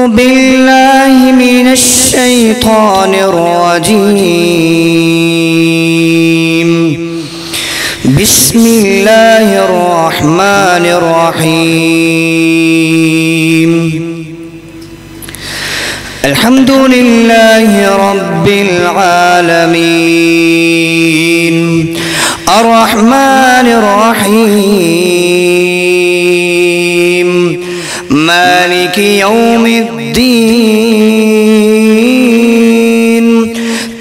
بالله من الشيطان الرجيم. بسم الله الرحمن الرحيم. الحمد لله رب العالمين الرحمن الرحيم مالك يوم الدين.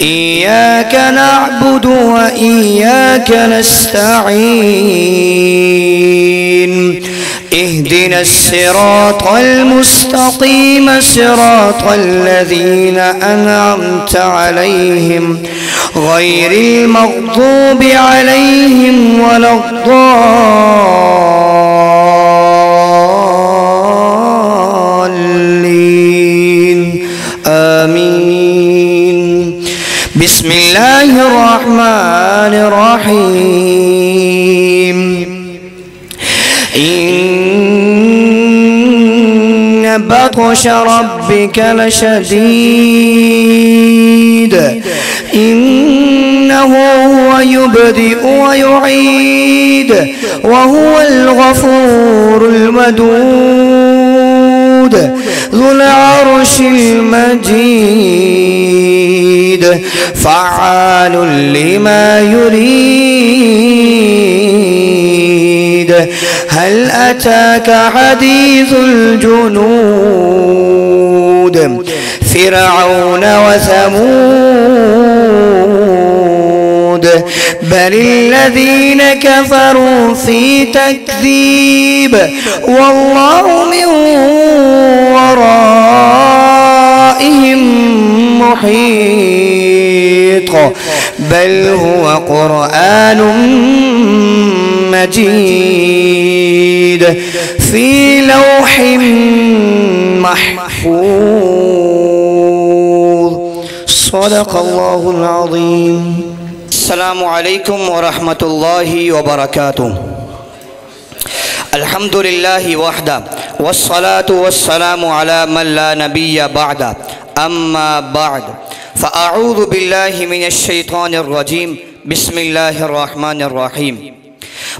إياك نعبد وإياك نستعين. اهدنا الصراط المستقيم صراط الذين أنعمت عليهم غير المغضوب عليهم ولا الضالين. آمين. بسم الله الرحمن الرحيم. إن بطش ربك لشديد. إنه هو يبدئ ويعيد وهو الغفور الودود ذو العرش المجيد فعال لما يريد. هل أتاك حديث الجنود فرعون وثمود بل الذين كفروا في تكذيب والله من ورائهم محيط. بل هو قرآن مجيد في لوح محفوظ. صدق الله العظيم. السلام علیکم ورحمۃ اللہ وبرکاتہ. الحمد للہ وحدہ والصلاة والسلام علی من لا نبی بعد. اما بعد فاعوذ باللہ من الشیطان الرجیم. بسم اللہ الرحمن الرحیم.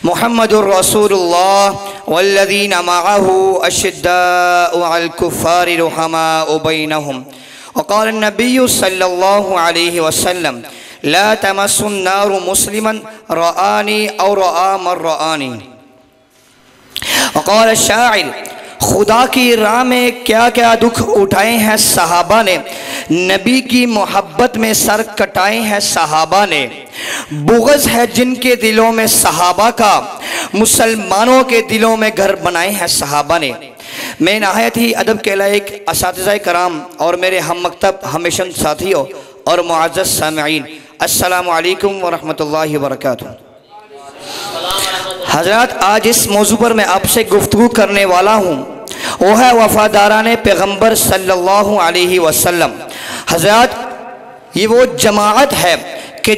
محمد رسول اللہ والذین معه اشداء علی الکفار رحماء بینہم. وقال النبی صلی اللہ علیہ وسلم لا تمس النار مسلما رآنی او رآ من رآنی. وقال الشاعر خدا کی راہ میں کیا کیا دکھ اٹھائے ہیں صحابہ نے. نبی کی محبت میں سر کٹائے ہیں صحابہ نے. بغض ہے جن کے دلوں میں صحابہ کا مسلمانوں کے دلوں میں گھر بنائے ہیں صحابہ نے. میں نہایت ہی ادب کے لائق اساتذہ کرام اور میرے ہم مکتب ہمیشن ساتھیوں اور معزز سامعین السلام علیکم ورحمۃ اللہ وبرکاتہ. حضرات آج اس موضوع پر میں آپ سے گفتگو کرنے والا ہوں وہ ہے وفاداران پیغمبر صلی اللہ علیہ وسلم. حضرات یہ وہ جماعت ہے کہ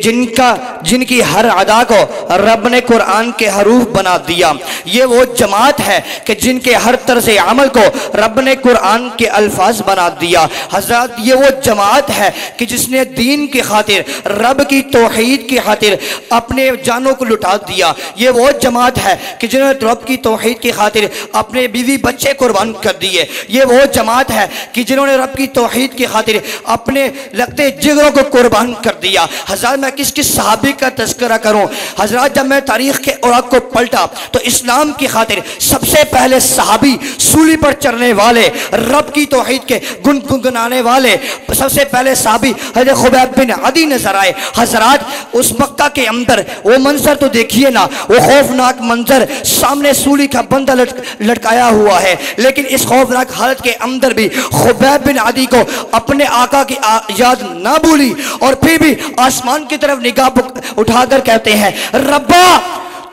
جن کی ہر ادا کو رب نے قرآن کے حروف بنا دیا. یہ وہ جماعت ہے کہ جن کے ہر طرز عمل کو رب نے قرآن کے الفاظ بنا دیا. حضرات یہ وہ جماعت ہے کہ جس نے دین کی خاطر رب کی توحید کی خاطر اپنے جانوں کو لٹا دیا. یہ وہ جماعت ہے کہ جنہوں نے رب کی توحید کی خاطر اپنے بیوی بچے قربان کر دیے. یہ وہ جماعت ہے کہ جنہوں نے رب کی توحید کی خاطر اپنے لگتے جگروں کو قربان کر دیا. حضرات میں کس کس صحابی کا تذکرہ کروں. حضرات جب میں تاریخ کے اوراق کو پلٹا تو اسلام کی خاطر سب سے پہلے صحابی سولی پر چڑھنے والے رب کی توحید کے گنگنانے والے سب سے پہلے صحابی حضرت خبیب بن عدی نظر آئے. حضرات اس مکہ کے اندر وہ منظر تو دیکھیے نا, وہ خوفناک منظر, سامنے سولی کا بندہ لٹکایا ہوا ہے, لیکن اس خوفناک حالت کے اندر بھی خبیب بن عدی کو اپنے آقا کی یاد نہ بھولی اور پھر بھی آسمان کی طرف نگاہ اٹھا کر کہتے ہیں ربا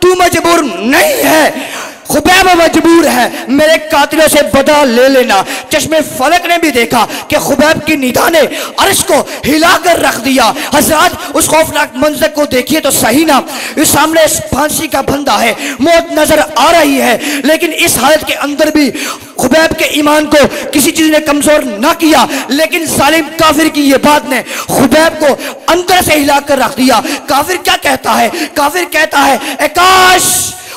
تو مجبور نہیں ہے, خبیب مجبور ہے میرے قاتلوں سے بدلہ لے لینا۔ چشم فلک نے بھی دیکھا کہ خبیب کی ندا نے عرش کو ہلا کر رکھ دیا۔ حضرات اس خوفناک منظر کو دیکھیے تو صحیح نا، اس سامنے پھانسی کا بندہ ہے، موت نظر آ رہی ہے، لیکن اس حالت کے اندر بھی خبیب کے ایمان کو کسی چیز نے کمزور نہ کیا، لیکن ظالم کافر کی یہ بات نے خبیب کو اندر سے ہلا کر رکھ دیا۔ کافر کیا کہتا ہے؟ کافر کہتا ہے اے کاش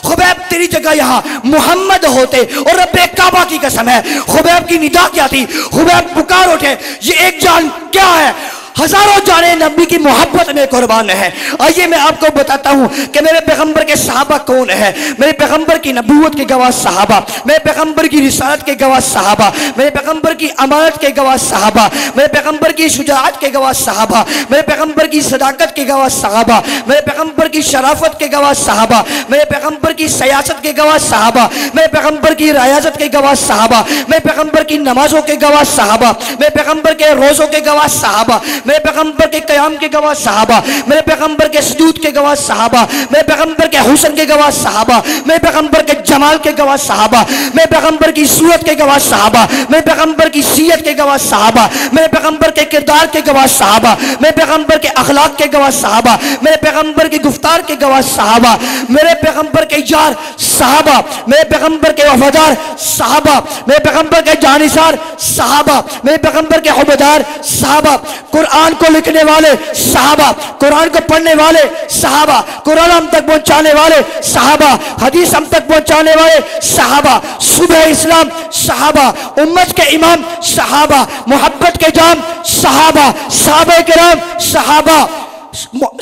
خبیب تیری جگہ یہاں محمد ہوتے، اور رب کعبہ کی قسم ہے خبیب کی ندا کیا تھی؟ خبیب پکار اٹھے یہ ایک جان کیا ہے، ہزاروں جانیں نبی کی محبت میں قربان ہے۔ آئیے میں آپ کو بتاتا ہوں کہ میرے پیغمبر کے صحابہ کون ہیں۔ میرے پیغمبر کی نبوت کے گواہ صحابہ، میرے پیغمبر کی رسالت کے گواہ صحابہ، میرے پیغمبر کی امانت کے گواہ صحابہ، میرے پیغمبر کی شجاعت کے گواہ صحابہ، میرے پیغمبر کی صداقت کے گواہ صحابہ، میرے پیغمبر کی شرافت کے گواہ صحابہ، میرے پیغمبر کی سیاست کے گواہ صحابہ، میرے پیغمبر کی ریاضت کے گواہ صحابہ، میرے پیغمبر کی نمازوں کے گواہ صحابہ، میرے پیغمبر کے روزوں کے گواہ صحابہ، میرے پیغمبر کے قیام کے گواہ صحابہ، میرے پیغمبر کے سجود کے گواہ صحابہ، میرے پیغمبر کے حسن کے گواہ صحابہ، میرے پیغمبر کے جمال کے گواہ صحابہ، میرے پیغمبر کی صورت کے گواہ صحابہ، میرے پیغمبر کی سیرت کے گواہ صحابہ، میرے پیغمبر کے کردار کے گواہ صحابہ، میرے پیغمبر کے اخلاق کے گواہ صحابہ، میرے پیغمبر کی گفتار کے گواہ صحابہ، میرے پیغمبر کے یار صحابہ، میرے پیغمبر کے وفادار صحابہ، میرے پیغمبر کے جانثار صحابہ، میرے پیغمبر کے حبدار صحابہ، قرآن کو لکھنے والے صحابہ، قرآن کو پڑھنے والے صحابہ، قرآن ہم تک پہنچانے والے صحابہ، حدیث ہم تک پہنچانے والے صحابہ، صبح اسلام صحابہ، امت کے امام صحابہ، محبت کے جام صحابہ، صحابہ کرام صحابہ،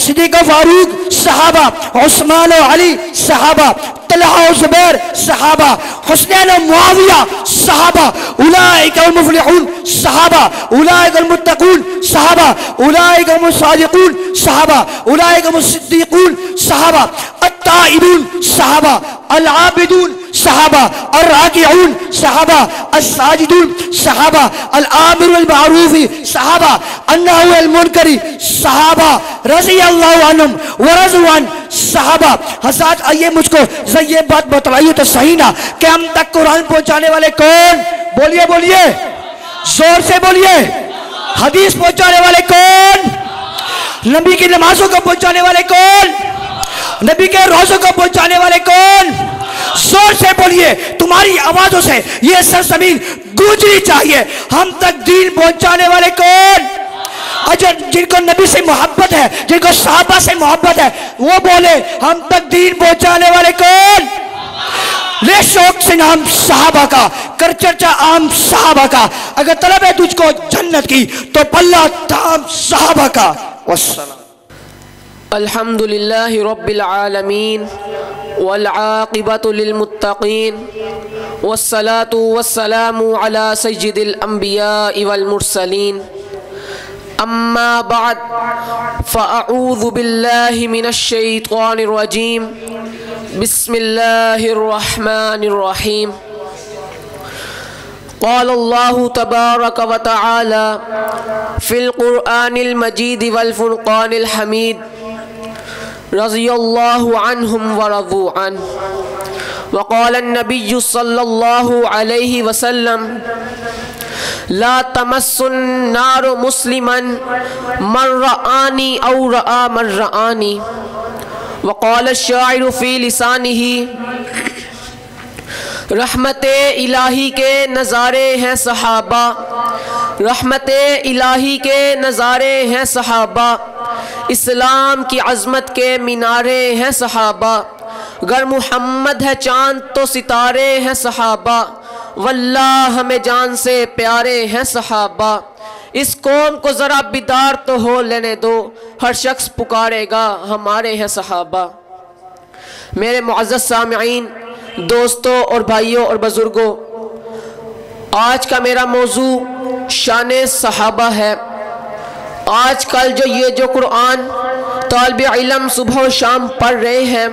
صدیق و فاروق صحابہ، عثمان و علی صحابہ، طلحہ و زبیر صحابہ، حسنین و معاویہ صحابہ، اولئک المفلحون صحابہ، اولئک المتقون صحابہ، اولئک هم الصادقون صحابہ، اولئک هم الصدیقون صحابہ، التائبون صحابہ، العابدون صحابہ، الراکعون صحابہ، الساجدون صحابہ، الآمر بالمعروف صحابہ، الناہی عن المنکر صحابہ، رضی اللہ عنہم ورضوا عنہ صحابہ۔ حضرات آئیے مجھ کو یہ بات بتلائیے تو صحیح نا کہ ہم تک قرآن پہنچانے والے کون؟ بولیے بولیے، زور سے بولیے۔ حدیث پہنچانے والے کون؟ نبی کی نمازوں کو پہنچانے والے کون؟ نبی کے روزوں کو پہنچانے والے کون؟ زور سے بولیے، تمہاری آوازوں سے یہ سرزمین گونجنی چاہیے۔ ہم تک دین پہنچانے والے کون؟ جن کو نبی سے محبت ہے، جن کو صحابہ سے محبت ہے، وہ بولے ہم تک دین پہنچانے والے کون؟ لے شوق سے نام صحابہ کا، کر چرچا عام صحابہ کا، اگر طلب ہے تجھ کو جنت کی تو پلہ تھام صحابہ کا۔ والسلام۔ الحمدللہ رب العالمین والعاقبۃ للمتقین والصلاة والسلام علی سید الانبیاء والمرسلین، اما بعد فاعوذ باللہ من الشیطان الرجیم، بسم اللہ الرحمن الرحیم۔ قال اللہ تبارک و تعالی فی القرآن المجید والفرقان الحمید، رضی اللہ عنہم ورضوا عنہ۔ وقال النبی صلی اللہ علیہ وسلم لا تمس النار مسلما من رآنی او رآ من رآنی۔ وقال الشاعر فی لسانہ رحمت الہی کے نظارے ہیں صحابہ، رحمت الہی کے نظارے ہیں صحابہ، اسلام کی عظمت کے مینارے ہیں صحابہ، گر محمد ہے چاند تو ستارے ہیں صحابہ، واللہ ہمیں جان سے پیارے ہیں صحابہ۔ اس قوم کو ذرا بیدار تو ہو لینے دو، ہر شخص پکارے گا ہمارے ہیں صحابہ۔ میرے معزز سامعین، دوستوں اور بھائیوں اور بزرگوں، آج کا میرا موضوع شان صحابہ ہے۔ آج کل جو قرآن طالب علم صبح و شام پڑھ رہے ہیں،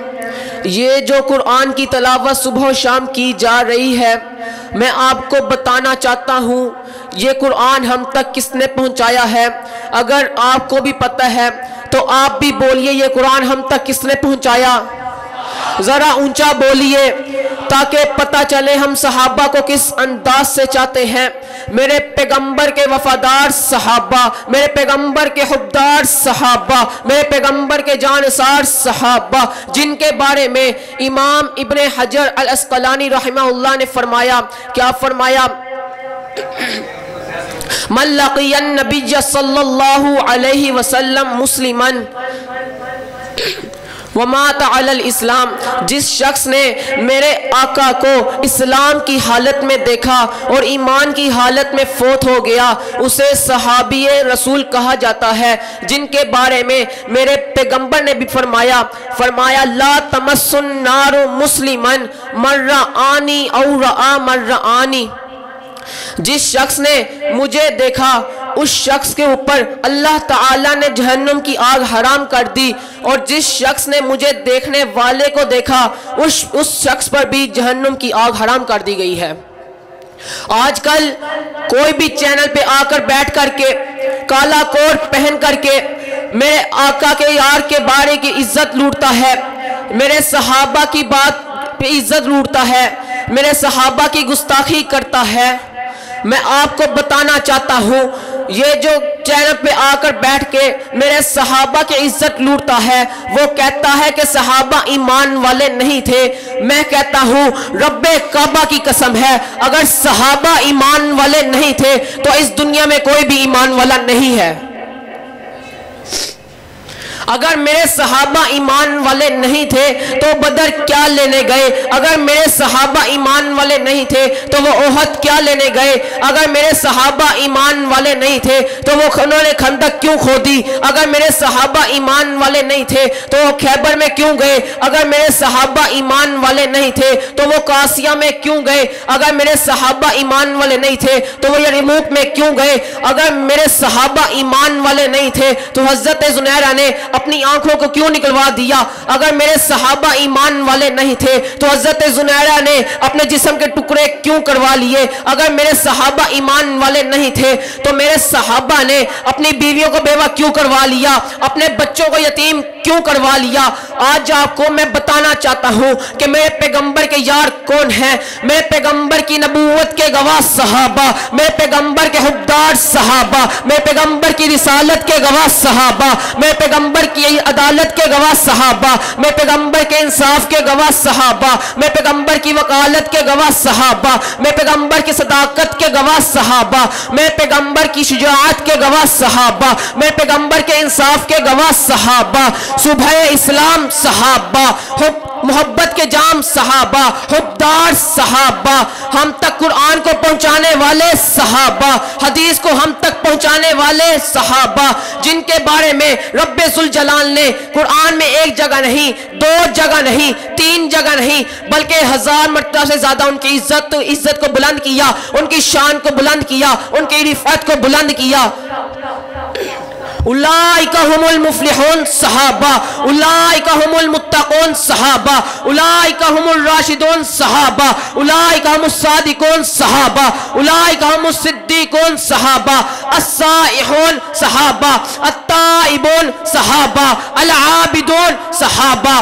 یہ جو قرآن کی تلاوت صبح و شام کی جا رہی ہے، میں آپ کو بتانا چاہتا ہوں یہ قرآن ہم تک کس نے پہنچایا ہے۔ اگر آپ کو بھی پتہ ہے تو آپ بھی بولیے یہ قرآن ہم تک کس نے پہنچایا؟ ذرا اونچا بولیے تاکہ پتہ چلے ہم صحابہ کو کس انداز سے چاہتے ہیں۔ میرے پیغمبر کے وفادار صحابہ، میرے پیغمبر کے حبدار صحابہ، میرے پیغمبر کے جانثار صحابہ، جن کے بارے میں امام ابن حجر الاسقلانی رحمہ اللہ نے فرمایا، کیا فرمایا؟ من لقی النبی صلی اللہ علیہ وسلم مسلما ومات علی الاسلام، جس شخص نے میرے آقا کو اسلام کی حالت میں دیکھا اور ایمان کی حالت میں فوت ہو گیا، اسے صحابی رسول کہا جاتا ہے، جن کے بارے میں میرے پیغمبر نے بھی فرمایا لا تمس النار مسلما من رآنی او رآ من رآنی، جس شخص نے مجھے دیکھا اس شخص کے اوپر اللہ تعالیٰ نے جہنم کی آگ حرام کر دی، اور جس شخص نے مجھے دیکھنے والے کو دیکھا اس شخص پر بھی جہنم کی آگ حرام کر دی گئی ہے۔ آج کل کوئی بھی چینل پہ آ کر بیٹھ کر کے کالا کوٹ پہن کر کے میرے آقا کے یار کے بارے کی عزت لوٹتا ہے، میرے صحابہ کی بات پہ عزت لوٹتا ہے، میرے صحابہ کی گستاخی کرتا ہے۔ میں آپ کو بتانا چاہتا ہوں، یہ جو چینل پہ آ کر بیٹھ کے میرے صحابہ کی عزت لوٹتا ہے، وہ کہتا ہے کہ صحابہ ایمان والے نہیں تھے۔ میں کہتا ہوں رب کعبہ کی قسم ہے، اگر صحابہ ایمان والے نہیں تھے تو اس دنیا میں کوئی بھی ایمان والا نہیں ہے۔ اگر میرے صحابہ ایمان والے نہیں تھے تو بدر کیا لینے گئے؟ اگر میرے صحابہ ایمان والے نہیں تھے تو وہ احد کیا لینے گئے؟ اگر میرے صحابہ ایمان والے نہیں تھے تو وہ انہوں نے خندق کیوں کھودی؟ اگر میرے صحابہ ایمان والے نہیں تھے تو وہ خیبر میں کیوں گئے؟ اگر میرے صحابہ ایمان والے نہیں تھے تو وہ قاسیہ میں کیوں گئے؟ اگر میرے صحابہ ایمان والے نہیں تھے تو وہ یرموک میں کیوں گئے؟ اگر میرے صحابہ ایمان والے نہیں تھے تو حضرت زنیرہ نے اپنی آنکھوں کو کیوں نکلوا دیا؟ اگر میرے صحابہ ایمان والے نہیں تھے تو حضرت زنیرہ نے اپنے جسم کے ٹکڑے کیوں کروا لیے؟ اگر میرے صحابہ ایمان والے نہیں تھے تو میرے صحابہ نے اپنی بیویوں کو بیوہ کیوں کروا لیا؟ اپنے بچوں کو یتیم کیوں کروا لیا؟ آج آپ کو میں بتانا چاہتا ہوں کہ میرے پیغمبر کے یار کون ہیں، میرے پیغمبر کی نبوت کے گواہ صحابہ، میرے پیغمبر کے حبدار صحابہ، میرے پیغمبر کی رسالت کے گواہ صحابہ، میرے پیغمبر کی عدالت کے گواہ صحابہ، میرے پیغمبر کے انصاف کے گواہ صحابہ، میرے پیغمبر کی وکالت کے گواہ صحابہ، میرے پیغمبر کی صداقت کے گواہ صحابہ، میرے پیغمبر کی شجاعت کے گواہ صحابہ، میرے پیغمبر کے انصاف کے گواہ صحابہ، صبح اسلام صحابہ، محبت کے جام صحابہ، حبدار صحابہ، ہم تک قرآن کو پہنچانے والے صحابہ، حدیث کو ہم تک پہنچانے والے صحابہ، جن کے بارے میں رب ذوالجلال نے قرآن میں ایک جگہ نہیں، دو جگہ نہیں، تین جگہ نہیں، بلکہ 1000 مرتبہ سے زیادہ ان کی عزت کو بلند کیا، ان کی شان کو بلند کیا، ان کی رفعت کو بلند کیا۔ اولئک هم المفلحون صحابہ، اولئک هم المتقون صحابہ، اولئک هم الراشدون صحابہ، اولئک هم الصادقون صحابہ، اولئک هم الصدیقون صحابہ، السائحون صحابہ، التائبون صحابہ، العابدون صحابہ،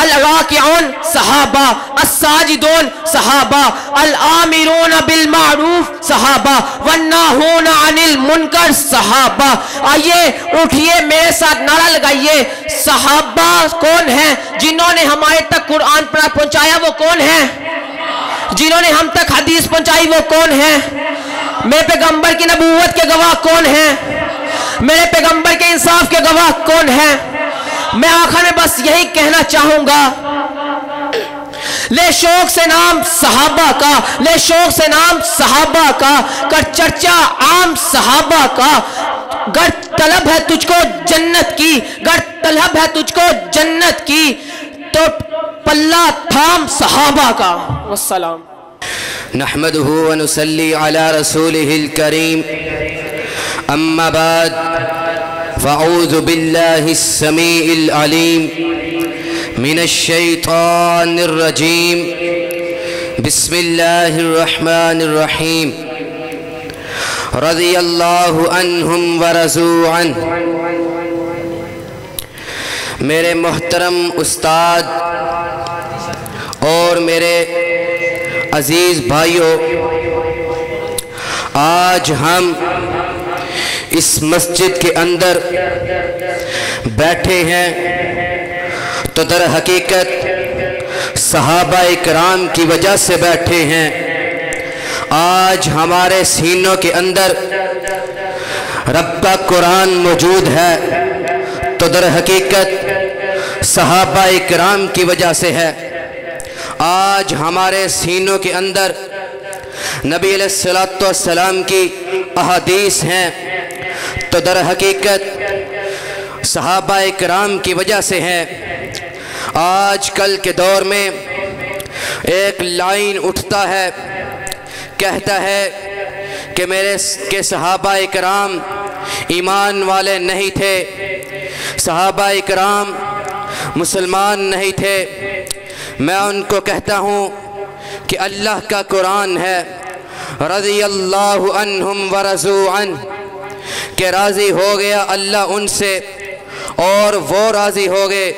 الراکعون صحابہ، الساجدون صحابہ، الآمرون بالمعروف صحابہ، والناہون عن المنکر صحابہ۔ آئیے اٹھئے میرے ساتھ نعرہ لگائیے، صحابہ کون ہیں؟ جنہوں نے ہمارے تک قرآن پہنچایا وہ کون ہیں؟ جنہوں نے ہم تک حدیث پہنچائی وہ کون ہیں؟ میرے پیغمبر کی نبوت کے گواہ کون ہیں؟ میرے پیغمبر کے انصاف کے گواہ کون ہیں؟ میں آخر میں بس یہی کہنا چاہوں گا، لے شوق سے نام صحابہ کا، لے شوق سے نام صحابہ کا، کر چرچا عام صحابہ کا، گر طلب ہے تجھ کو جنت کی، گر طلب ہے تجھ کو جنت کی، تو پلہ تھام صحابہ کا۔ والسلام۔ نحمده ونصلي على رسوله الكريم، أما بعد، فأعوذ بالله السميع العليم من الشيطان الرجيم، بسم الله الرحمن الرحيم، رضي الله عنهم ورضوا عنه۔ میرے محترم استاد اور میرے عزیز بھائیوں، آج ہم اس مسجد کے اندر بیٹھے ہیں تو در حقیقت صحابہ اکرام کی وجہ سے بیٹھے ہیں۔ آج ہمارے سینوں کے اندر رب کا قرآن موجود ہے تو در حقیقت صحابہ اکرام کی وجہ سے ہے۔ آج ہمارے سینوں کے اندر نبی علیہ السلام کی احادیث ہیں تو در حقیقت صحابہ اکرام کی وجہ سے ہے۔ آج کل کے دور میں ایک لائن اٹھتا ہے، کہتا ہے کہ صحابہ اکرام ایمان والے نہیں تھے، صحابہ اکرام مسلمان نہیں تھے۔ میں ان کو کہتا ہوں کہ اللہ کا قرآن ہے، رضی اللہ عنہم ورضوا عنہ، کہ راضی ہو گیا اللہ ان سے اور وہ راضی ہو گئے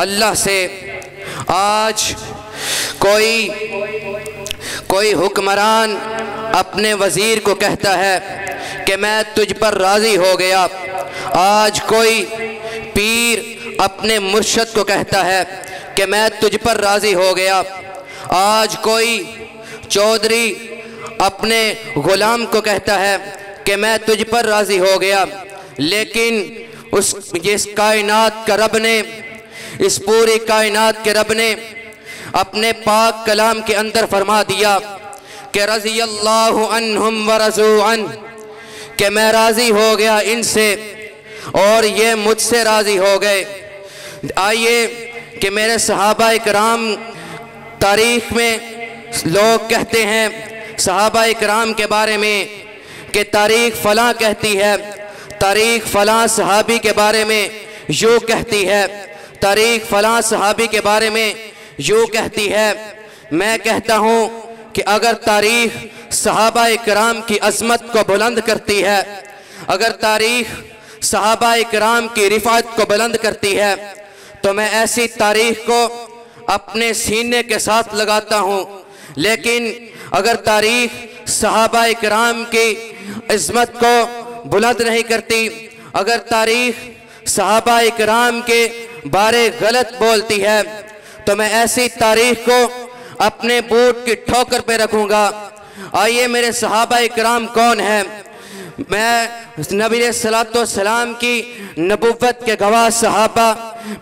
اللہ سے۔ آج کوئی حکمران اپنے وزیر کو کہتا ہے کہ میں تجھ پر راضی ہو گیا۔ آج کوئی پیر اپنے مرشد کو کہتا ہے کہ میں تجھ پر راضی ہو گیا۔ آج کوئی چودھری اپنے غلام کو کہتا ہے کہ میں تجھ پر راضی ہو گیا، لیکن اس کائنات کا رب نے، اس پوری کائنات کے رب نے اپنے پاک کلام کے اندر فرما دیا کہ رضی اللہ عنہم ورضوا عنہ، کہ میں راضی ہو گیا ان سے اور یہ مجھ سے راضی ہو گئے۔ آئیے کہ میرے صحابہ اکرام، تاریخ میں لوگ کہتے ہیں صحابہ اکرام کے بارے میں کہ تاریخ فلاں کہتی ہے، تاریخ فلاں صحابی کے بارے میں یوں کہتی ہے، تاریخ فلاں صحابی کے بارے میں یوں کہتی ہے۔ میں کہتا ہوں کہ اگر تاریخ صحابہ اکرام کی عظمت کو بلند کرتی ہے، اگر تاریخ صحابہ اکرام کی رفعت کو بلند کرتی ہے تو میں ایسی تاریخ کو اپنے سینے کے ساتھ لگاتا ہوں، لیکن اگر تاریخ صحابہ اکرام کی عظمت کو بلند نہیں کرتی، اگر تاریخ صحابہ اکرام کے بارے غلط بولتی ہے تو میں ایسی تاریخ کو اپنے بوٹ کی ٹھوکر پہ رکھوں گا۔ آئیے میرے صحابہ اکرام کون ہیں؟ میں نبی علیہ السلام کی نبوت کے گواہ صحابہ،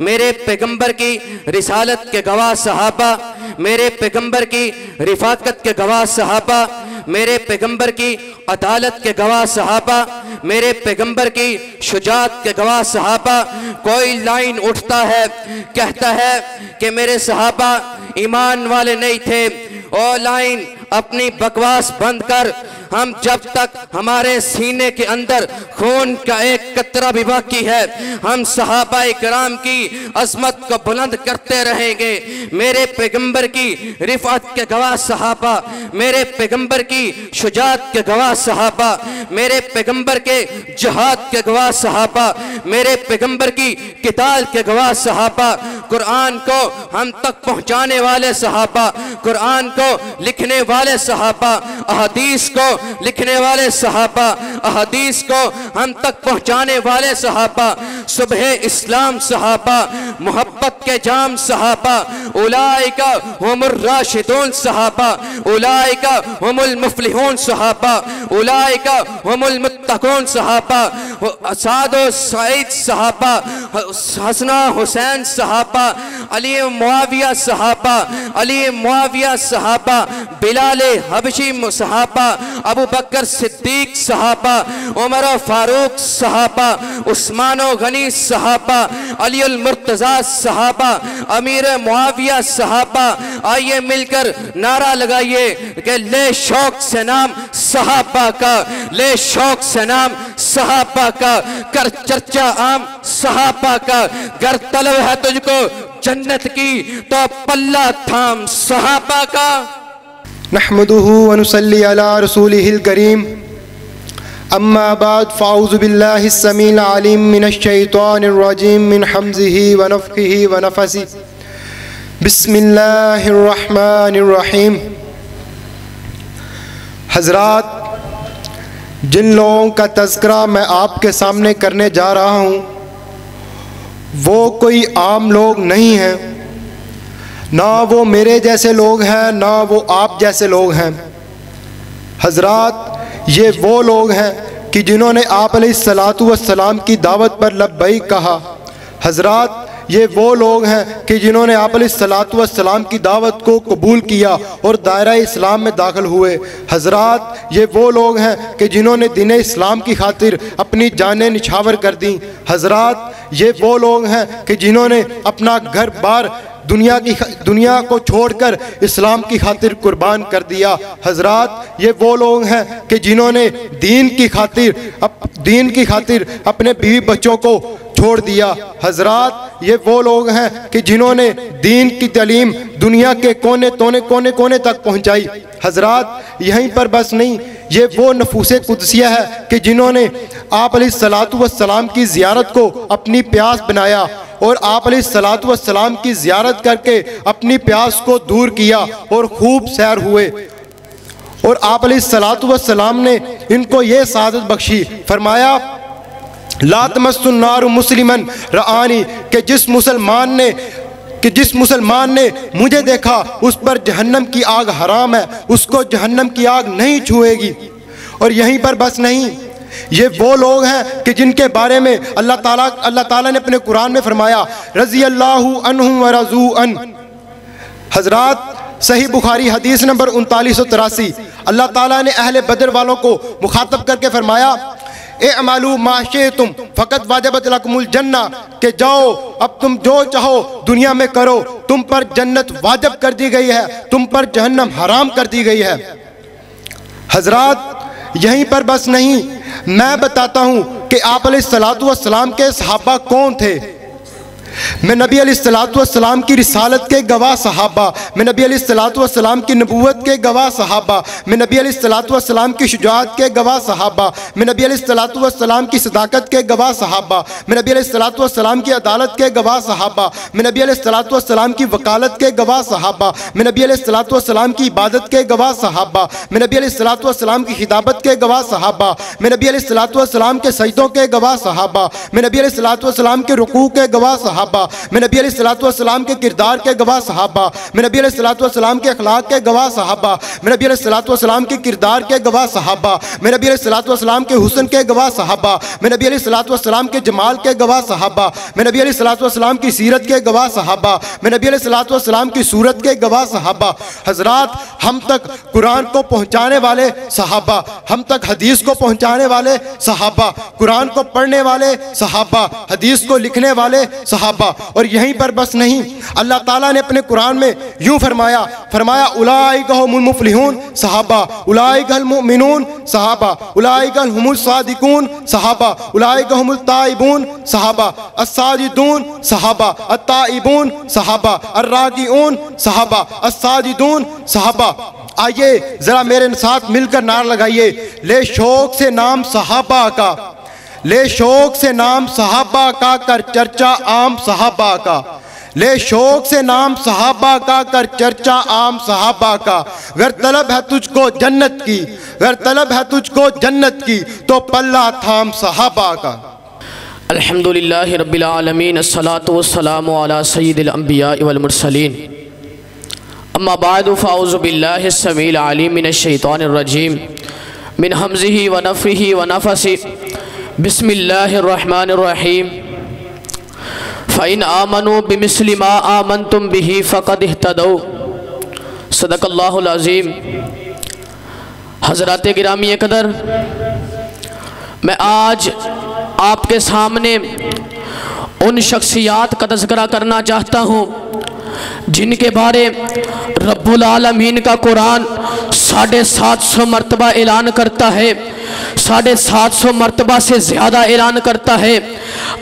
میرے پیغمبر کی رسالت کے گواہ صحابہ، میرے پیغمبر کی رفاقت کے گواہ صحابہ، میرے پیغمبر کی عدالت کے گواہ صحابہ، میرے پیغمبر کی شجاعت کے گواہ صحابہ۔ کوئی لائن اٹھتا ہے، کہتا ہے کہ میرے صحابہ ایمان والے نہیں تھے، او لائن اپنی بکواس بند کر۔ ہم جب تک ہمارے سینے کے اندر خون کا ایک قطرہ بھی باقی ہے، ہم صحابہ اکرام کی عظمت کو بلند کرتے رہیں گے۔ میرے پیغمبر کی رفعت کے گواہ صحابہ، میرے پیغمبر کی شجاعت کے گواہ صحابہ، میرے پیغمبر کے جہاد کے گواہ صحابہ، میرے پیغمبر کی قتال کے گواہ صحابہ، قرآن کو ہم تک پہنچانے والے صحابہ، قرآن کو لکھنے والے صحابہ، احادیث کو لکھنے والے صحابہ، احادیث کو ہم تک پہنچانے والے صحابہ، صبح اسلام صحابہ، محبت کے جام صحابہ، اولئک ہم الراشدون صحابہ، اولئک ہم المفلحون صحابہ، اولئک ہم المتقون صحابہ، سعد و سعید صحابہ، حسن حسین صحابہ، علی معاویہ صحابہ، علی معاویہ صحابہ، بلال حبشی صحابہ، ابو بکر صدیق صحابہ، عمر فاروق صحابہ، عثمان غنی صحابہ، علی المرتضی صحابہ، امیر معاویہ صحابہ۔ آئیے مل کر نعرہ لگائیے کہ لے شوق سے نام صحابہ کا، لے شوق سے نام صحابہ کا، کر چرچا عام صحابہ کا، گر طلب ہے تجھ کو جنت کی تو پلہ تھام صحابہ کا۔ نحمده ونصلي على رسوله الكريم اما بعد فاعوذ بالله السميع العليم من الشيطان الرجيم من حمزه ونفخه ونفثه بسم الله الرحمن الرحيم حضرات، جن لوگوں کا تذکرہ میں آپ کے سامنے کرنے جا رہا ہوں وہ کوئی عام لوگ نہیں ہیں، نہ وہ میرے جیسے لوگ ہیں، نہ وہ آپ جیسے لوگ ہیں۔ حضرات، یہ وہ لوگ ہیں کہ جنہوں نے آپ علیہ الصلاۃ والسلام کی دعوت پر لبیک کہا۔ حضرات، یہ وہ لوگ ہیں کہ جنہوں نے آپ علیہ الصلاۃ والسلام کی دعوت کو قبول کیا اور دائرہ اسلام میں داخل ہوئے۔ حضرات، یہ وہ لوگ ہیں کہ جنہوں نے دین اسلام کی خاطر اپنی جانیں نچھاور کر دیں۔ حضرات، یہ وہ لوگ ہیں کہ جنہوں نے اپنا گھر بار دنیا کو چھوڑ کر اسلام کی خاطر قربان کر دیا۔ حضرات، یہ وہ لوگ ہیں کہ جنہوں نے دین کی خاطر اپنے بیوی بچوں کو چھوڑ دیا۔ حضرات، یہ وہ لوگ ہیں کہ جنہوں نے دین کی تعلیم دنیا کے کونے تک پہنچائی۔ حضرات، یہیں پر بس نہیں، یہ وہ نفوس قدسیہ ہے کہ جنہوں نے آپ علیہ الصلاۃ والسلام کی زیارت کو اپنی پیاس بنایا اور آپ علیہ الصلاۃ والسلام کی زیارت کر کے اپنی پیاس کو دور کیا اور خوب سیر ہوئے، اور آپ علیہ الصلاۃ والسلام نے ان کو یہ سعادت بخشی، فرمایا لا تمس النار مسلمن رآنی، کہ جس مسلمان نے مجھے دیکھا اس پر جہنم کی آگ حرام ہے، اس کو جہنم کی آگ نہیں چھوئے گی۔ اور یہیں پر بس نہیں، یہ وہ لوگ ہیں کہ جن کے بارے میں اللہ تعالیٰ نے اپنے قرآن میں فرمایا رضی اللہ عنہم ورضوا عنہ۔ حضرات، صحیح بخاری حدیث نمبر 3983، اللہ تعالیٰ نے اہل بدر والوں کو مخاطب کر کے فرمایا اعملوا ما شئتم فقد وجبت لکم الجنہ، کہ جاؤ اب تم جو چاہو دنیا میں کرو، تم پر جنت واجب کر دی گئی ہے، تم پر جہنم حرام کر دی گئی ہے۔ حضرات، یہیں پر بس نہیں، میں بتاتا ہوں کہ آپ علیہ الصلاۃ والسلام کے صحابہ کون تھے۔ میں نبی علیہ الصلاۃ والسلام کی رسالت کے گواہ صحابہ، میں نبی علیہ الصلاۃ والسلام کی نبوت کے گواہ صحابہ، میں نبی علیہ الصلاۃ والسلام کی شجاعت کے گواہ صحابہ، میں نبی علیہ الصلاۃ والسلام کی صداقت کے گواہ صحابہ، میں نبی علیہ الصلاۃ والسلام کی عدالت کے گواہ صحابہ، میں نبی علیہ الصلاۃ والسلام کی وکالت کے گواہ صحابہ، میں نبی علیہ الصلاۃ والسلام کی عبادت کے گواہ صحابہ، میں نبی علیہ الصلاۃ والسلام کی خطابت کے گواہ صحابہ، میں نبی علیہ الصلاۃ والسلام کے سجدوں کے گواہ صحابہ، میں نبی علیہ الصلاۃ والسلام کے رکوع کے گواہ صحابہ، میں نبی علیہ الصلاۃ والسلام کے کردار کے گواہ صحابہ، میں نبی علیہ الصلاۃ والسلام کے اخلاق کے گواہ صحابہ، میں نبی علیہ الصلاۃ والسلام کے کردار کے گواہ صحابہ، میں نبی علیہ الصلاۃ والسلام کے حسن کے گواہ صحابہ، میں نبی علیہ الصلاۃ والسلام کے جمال کے گواہ صحابہ، میں نبی علیہ الصلاۃ والسلام کی سیرت کے گواہ صحابہ، میں نبی علیہ الصلاۃ والسلام کی صورت کے گواہ صحابہ۔ حضرات، ہم تک قرآن کو پہنچانے والے صحابہ، ہم تک حدیث کو پہنچانے والے صحابہ، قرآن کو پڑھنے والے صحابہ، حدیث کو لکھنے والے صحابہ۔ اور یہیں پر بس نہیں، اللہ تعالیٰ نے اپنے قرآن میں یوں فرمایا اولئک هم المفلحون صحابہ، اولئک المؤمنون صحابہ، اولئک هم الصادقون صحابہ، اولئک هم التائبون صحابہ، الساجدون صحابہ، التائبون صحابہ، الراکعون صحابہ، الساجدون صحابہ۔ آئیے ذرا میرے ساتھ مل کر نعرہ لگائیے، لے شوق سے نام صحابہ کا، لے شوق سے نام صحابہ کا، کر چرچا عام صحابہ کا، لے شوق سے نام صحابہ کا، کر چرچا عام صحابہ کا۔ اگر طلب ہے تجھ کو جنت کی، اگر طلب ہے تجھ کو جنت کی، تو پلہ تھام صحابہ کا۔ الحمدللہ رب العالمین، الصلاة والسلام علی سید الانبیاء والمرسلین، اما بعد فاعوذ باللہ السمیع العلیم من الشیطان الرجیم، من حمزہ ونفخہ ونفثہ، بسم اللہ الرحمن الرحیم۔ فَإِنْ آمَنُوا بِمِثْلِ مَا آمَنْتُمْ بِهِ فَقَدْ اهْتَدَوْا۔ صدق اللہ العظیم۔ حضرات گرامی قدر، میں آج آپ کے سامنے ان شخصیات کا تذکرہ کرنا چاہتا ہوں جن کے بارے رب العالمین کا قرآن 750 مرتبہ اعلان کرتا ہے 750 مرتبہ سے زیادہ اعلان کرتا ہے۔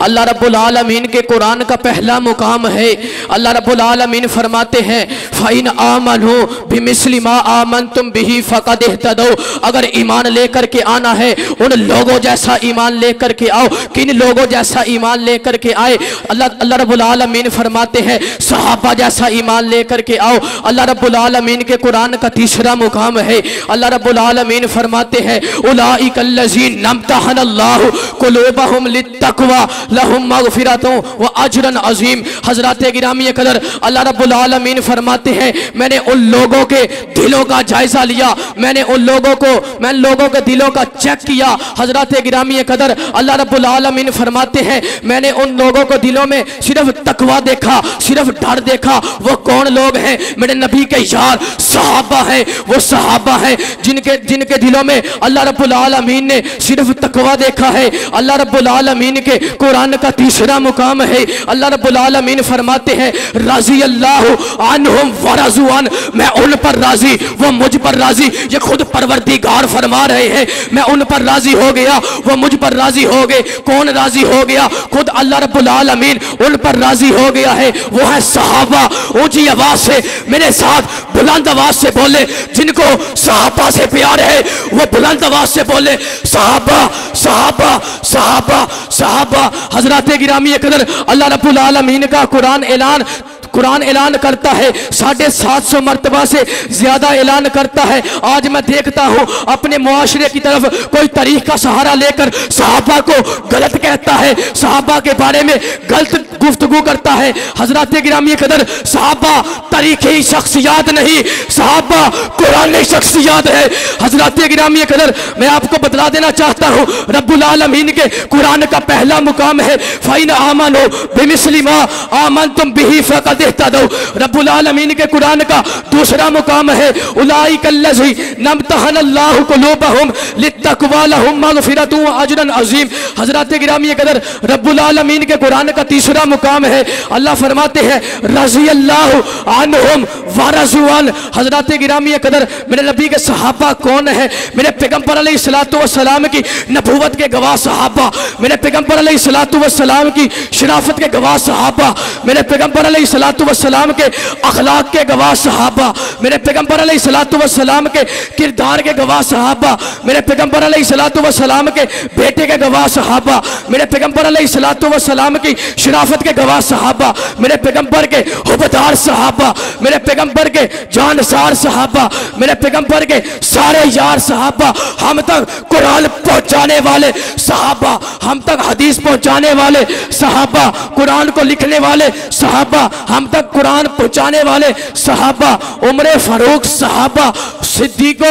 اللہ رب العالمین کے قرآن کا پہلا مقام ہے۔ اللہ رب العالمین فرماتے ہیں فَإِنْ آمَنُوا بِمِثْلِ مَا آمَنْتُمْ بِهِ فَقَدْ اهْتَدَوْا، اگر ایمان لے کر کے آنا ہے ان لوگوں جیسا ایمان لے کر کے آؤ۔ کن لوگوں جیسا ایمان لے کر کے آئے؟ اللہ رب العالمین فرماتے ہیں صحابہ جیسا ایمان لے کر کے آؤ۔ اللہ رب العالمین کے قرآن کا تیسرا مقام ہے۔ اللہ رب العالمین فرماتے ہیں اولئک الذین امتحن اللہ قلوبہم للتقوی لہم مغفرۃ و اجر عظیم۔ حضرات گرامی قدر، اللہ رب العالمین فرماتے ہیں میں نے ان لوگوں کے دلوں کا جائزہ لیا، میں نے ان لوگوں کے دلوں کا چیک کیا۔ حضرات گرامی قدر، اللہ رب العالمین فرماتے ہیں میں نے ان لوگوں کو دلوں میں صرف تقوی دیکھا، صرف ڈر دیکھا۔ وہ کون لوگ ہیں؟ میرے نبی کے یار صحابہ ہیں۔ وہ صحابہ ہیں جن کے دلوں میں اللہ رب العالمین نے صرف تقوی دیکھا ہے۔ اللہ رب العالمین کے قرآن کا تیسرا مقام ہے۔ اللہ رب العالمین فرماتے ہیں رضی اللہ عنہم ورضوا عنہ، میں ان پر راضی وہ مجھ پر راضی۔ یہ خود پروردگار فرما رہے ہیں میں ان پر راضی ہو گیا وہ مجھ پر راضی ہو گئے۔ کون راضی ہو گیا؟ خود اللہ رب العالمین ان پر راضی ہو گیا ہے۔ وہ ہے صحابہ۔ اونچی آواز سے میرے ساتھ بلند آواز سے بولے، جن کو صحابہ سے پیار ہے وہ بلند آواز سے بولے صحابہ صحابہ صحابہ صحابہ۔ حضرات گرامی قدر، اللہ رب العالمین کا قرآن اعلان کرتا ہے 750 مرتبہ سے زیادہ اعلان کرتا ہے۔ آج میں دیکھتا ہوں اپنے معاشرے کی طرف کوئی تاریخ کا سہارا لے کر صحابہ کو غلط کہتا ہے، صحابہ کے بارے میں غلط گفتگو کرتا ہے۔ حضرات گرامی قدر، صحابہ تاریخی شخصیات نہیں، صحابہ قرآنی شخصیات ہے۔ حضرات گرامی قدر، میں آپ کو بتلا دینا چاہتا ہوں رب العالمین کے قرآن کا پہلا مقام ہے فَإِنْ آمَنُوا بِمِثْلِ مَا آمَنْتُمْ بِهِ فَقَدْ اهْتَدَوْا۔ رب العالمین کے قرآن کا دوسرا مقام ہے اولئک الذین امتحن اللہ قلوبہم للتقوی لہم مغفرۃ و اجر عظیم۔ حضرات گرامی قدر، رب العالمین کے قرآن کا تیسرا مقام ہے اللہ فرماتے ہیں رضی اللہ عنہم ورضوا عنہ۔ حضرات گرامی قدر، میرے نبی کے صحابہ کون ہیں؟ میرے پیغمبر علیہ السلام کی نبوت کے گواہ صحابہ، میرے پیغمبر علیہ السلام کی شرافت کے گواہ صحابہ، میرے پیغمبر علیہ السلام کے اخلاق کے گواہ صحابہ، میرے پیغمبر علیہ السلام کے کردار کے گواہ صحابہ، میرے پیغمبر علیہ السلام کے بیٹے کے گواہ صحابہ، میرے پیغمبر علیہ السلام کی شرافت کے گواہ صحابہ، میرے پیغمبر کے حبدار صحابہ، میرے پیغمبر کے جانسار صحابہ، میرے پیغمبر کے سارے یار صحابہ، ہم تک قرآن پہنچانے والے صحابہ، ہم تک حدیث پہنچانے والے صحابہ، قرآن کو لکھنے والے صحابہ، ہم تک قرآن پہنچانے والے صحابہ، عمر فاروق صحابہ، صدیق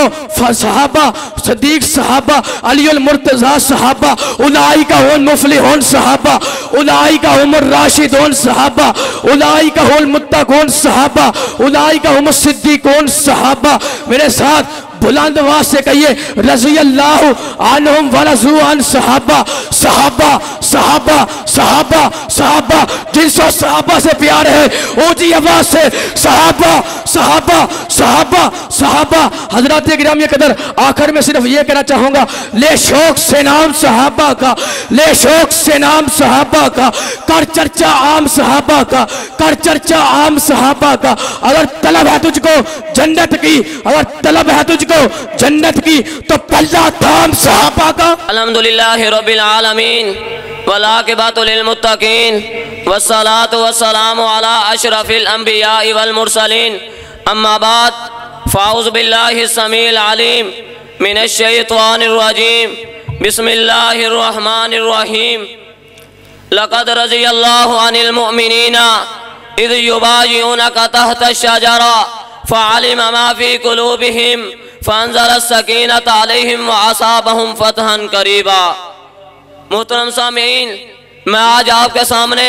صحابہ، علی المرتضی صحابہ، اولئک هم المفلحون صحابہ، اولئک هم الراشدون صحابہ، اولئک هم المتقون صحابہ، اولئک هم الصدیقون صحابہ۔ میرے ساتھ بلند آواز سے کہیے رضی اللہ عنہم ورضوا عنہ صحابہ صحابہ صحابہ صحابہ صحابہ۔ جن سے صحابہ سے پیار ہے اونچی آواز سے صحابہ صحابہ صحابہ صحابہ۔ حضرات گرامی قدر، آخر میں صرف یہ کہنا چاہوں گا لے شوق سے نام صحابہ کا، لے شوق سے نام صحابہ کا، کر چرچا عام صحابہ کا، کر چرچا عام صحابہ کا۔ اگر طلب ہے تجھ کو جنت کی، اگر طلب ہے تجھ کو جنت کی تو پلہ تھام صحابہ کا۔ الحمدللہ رب العالمین والعاقبۃ للمتقین والصلاة والسلام علی اشرف الانبیاء والمرسلین، اما بعد فاعوذ باللہ السمیع العلیم من الشیطان الرجیم، بسم اللہ الرحمن الرحیم۔ لقد رضی اللہ عن المؤمنین اذ یبایعونک تحت الشجرہ فعلم ما فی قلوبہم فانزل السکینۃ علیہم وأصابہم فتحا قریبا۔ محترم سامعین، میں آج آپ کے سامنے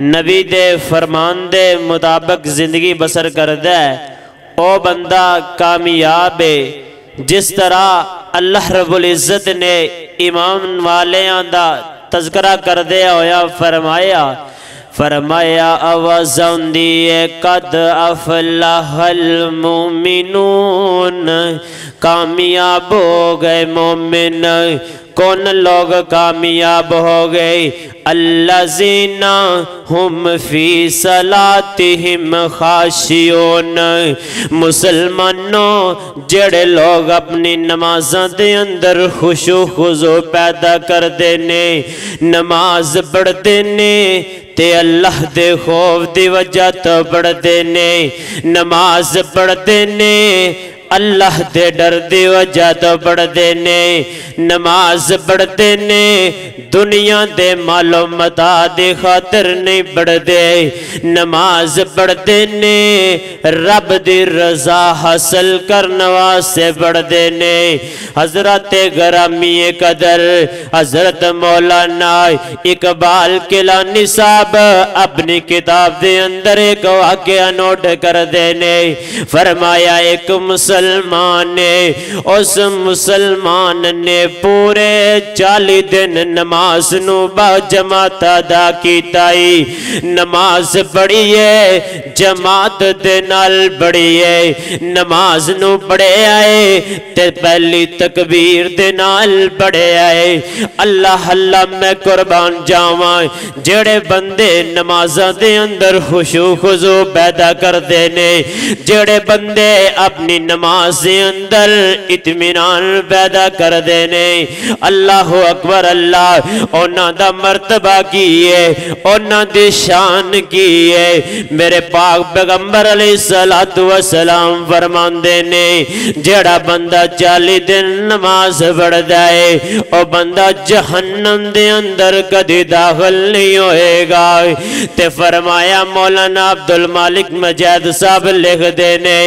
نبی دے فرمان دے مطابق زندگی بسر کردہ او بندہ کامیاب ہے۔ جس طرح اللہ رب العزت نے ایمان والیاں دا تذکرہ کردے ہویا فرمایا آوازاں دیئے قد افلح المومنون، کامیاب ہو گئے مومن۔ کون لوگ کامیاب ہو گئے؟ الذین ہم فی صلاتہم خاشعون، مسلمانوں جڑے لوگ اپنی نمازاں دے اندر خشوع خضوع پیدا کر دینے، نماز پڑھ دینے تے اللہ دے خوف دی وجہ تو پڑھ دینے، نماز پڑھ دینے اللہ دے ڈر دی وجہ تو پڑھ دینے، نماز پڑھ دینے دنیا دے مال و متاع دی خاطر نہیں پڑھ دے، نماز پڑھ دینے رب دی رضا حاصل کرنے واسطے پڑھ دینے۔ حضرت گرامی قدر حضرت مولانا اقبال کیلانی صاحب اپنی کتاب دے اندر ایک واقعہ نوٹ کر دینے، فرمایا ایک مسلمان نے، اس مسلمان نے پورے 40 دن نماز نو با جماعت ادا کیتائی، نماز پڑھی ہے جماعت دے نال پڑھی ہے، نماز نو پڑھے آئے تے پہلی تکبیر دے نال پڑھے آئے۔ اللہ اللہ میں قربان جاواں، جڑے بندے نمازاں دے اندر خشوع خضوع پیدا کر دینے، جڑے بندے اپنی نماز دے اندر اطمینان پیدا کر دینے، اللہ اکبر اللہ، اونا دا مرتبہ کیے، اونا دی شان کیے۔ میرے پاک پیغمبر علیہ السلام فرمان دینے، جڑا بندہ 40 دن نماز پڑھ جائے او بندہ جہنم دے اندر کدی داخل نہیں ہوئے گا۔ تے فرمایا مولانا عبدالمالک مجید صاحب لکھ دینے،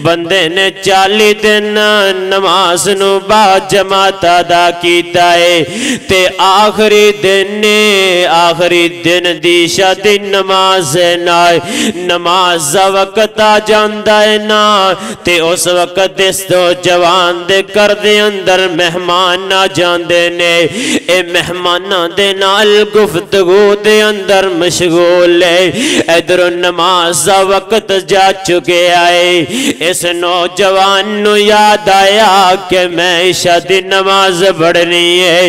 بندے نے 40 دن نماز نو با جماعت ادا کیتا ہے تے آخری دن دی شادی نماز نا، نماز وقت آ جاندہ ہے نا تے اس وقت اس تو جوان دے کر دے اندر مہمان آ جاندے نے، اے مہمانہ دے نال گفتگو دے اندر مشغول ہے، ادھر نماز وقت جا چکے آئے۔ اس نوجوان نو یاد آیا کہ میں شادی نماز پڑھنی ہے،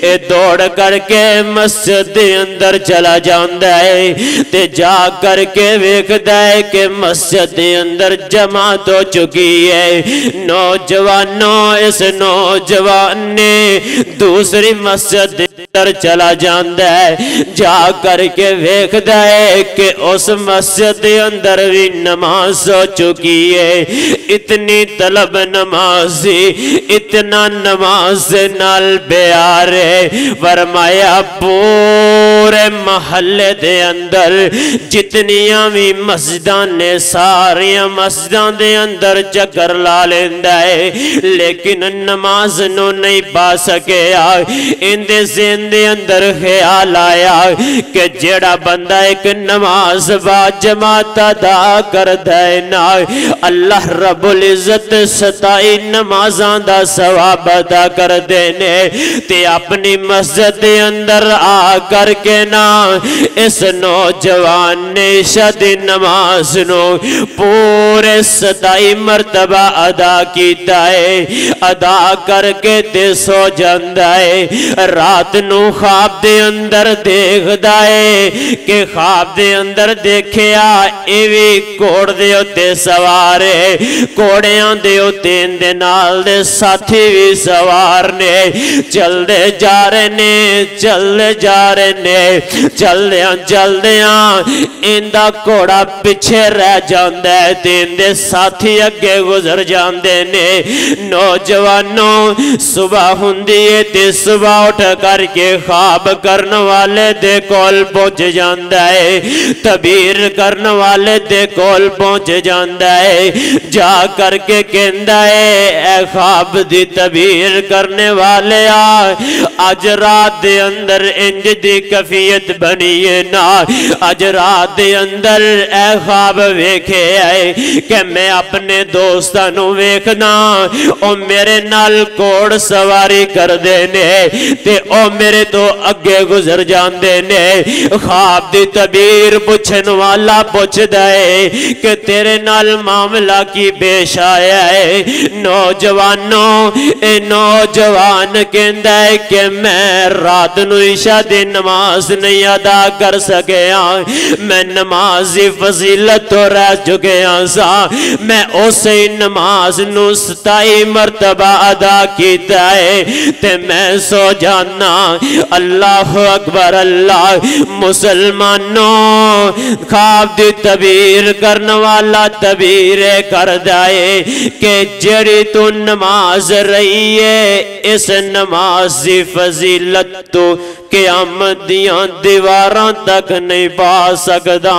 اے دوڑ کر کے مسجد دے اندر چلا جاندہ ہے تے جا کر کے ویکھدا ہے کہ مسجد دے اندر جماعت ہو چکی ہے۔ نوجوانوں اس نوجوان نے دوسری مسجد اندر چلا جاندہ ہے، جا کر کے ویکھدا ہے کہ اس مسجد دے اندر بھی نماز ہو چکی ہے۔ اتنی طلب نمازی، اتنا نماز نال پیار ہے، فرمایا پورے محلے دے اندر جتنیاں بھی مسجداں نے ساریاں مسجداں دے اندر چکر لا لیندہ ہے، لیکن نماز نو نہیں پا سکیا۔ ان دے ذہن دے اندر خیال آیا کہ جڑا بندہ ایک نماز با جماعت ادا کر دے نا، اللہ رب العزت 27 نمازاں دا ثواب ادا کر دینے تے اپنی مسجد دے اندر آ کر کے نا اس نوجوان نے شادی نماز نو پورے 27 مرتبہ ادا کیتا ہے، ادا کر کے تے سو جاندہ ہے۔ رات نو خواب دے اندر دیکھدا ہے کہ خواب دے اندر دیکھیا ایوی کوڑ دے ہوتے سوار ہے، کوڑیاں دے ہوتے اندے نال دے ساتھی بھی سوار نے، چل دے جا رہے نے، چل دے جا رہے نے، چل دیاں اندہ کوڑا پچھے رہ جاندہ ہے تے اندے ساتھی اگے گزر جاندے نے۔ نوجوانوں صبح ہوندی تے صبح اٹھ کر کے خواب کرنے والے دے کول پہنچ جاندہ ہے، تعبیر کرنے والے دے کول پہنچ جاندہ ہے، جا کر کے کہندا ہے اے خواب دی تعبیر کرنے والے آج رات دے اندر انج دی کفی نیت بنی ہے نا اج رات دے اندر اے خواب ویکھے آئے کہ میں اپنے دوستاں نو ویکھنا او میرے نال کوڑ سواری کر دینے تے او میرے تو اگے گزر جان دینے خواب دی تعبیر پوچھن والا پوچھ دے کہ تیرے نال معاملہ کی پیش آیا ہے نوجوانوں اے نوجوان کہندا ہے کہ میں رات نو عشاء دی نماز نہیں ادا کر سکیا میں نمازی فضیلت تو رہ چکیا سا میں اسے نماز نو 27 مرتبہ ادا کیتا ہے تے میں سو جانا اللہ اکبر اللہ مسلمانوں خواب دی تعبیر کرنے والا تعبیر کر دائے کہ جڑی تو نماز رہی ہے اس نماز دی فضیلت تو قیامت دیاں دیواراں تک نہیں پا سکدا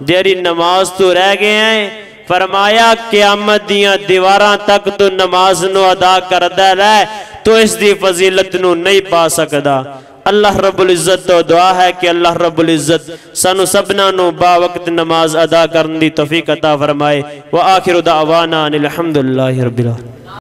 جڑی نماز تو رہ گئے ہیں فرمایا قیامت دیاں دیواراں تک تو نماز نو ادا کردہ رہے تو اس دی فضیلت نو نہیں پا سکدا اللہ رب العزت تو دعا ہے کہ اللہ رب العزت سانو سبنا نو با وقت نماز ادا کرن دی توفیق عطا فرمائے وآخر دعوانا الحمدللہ رب العالمین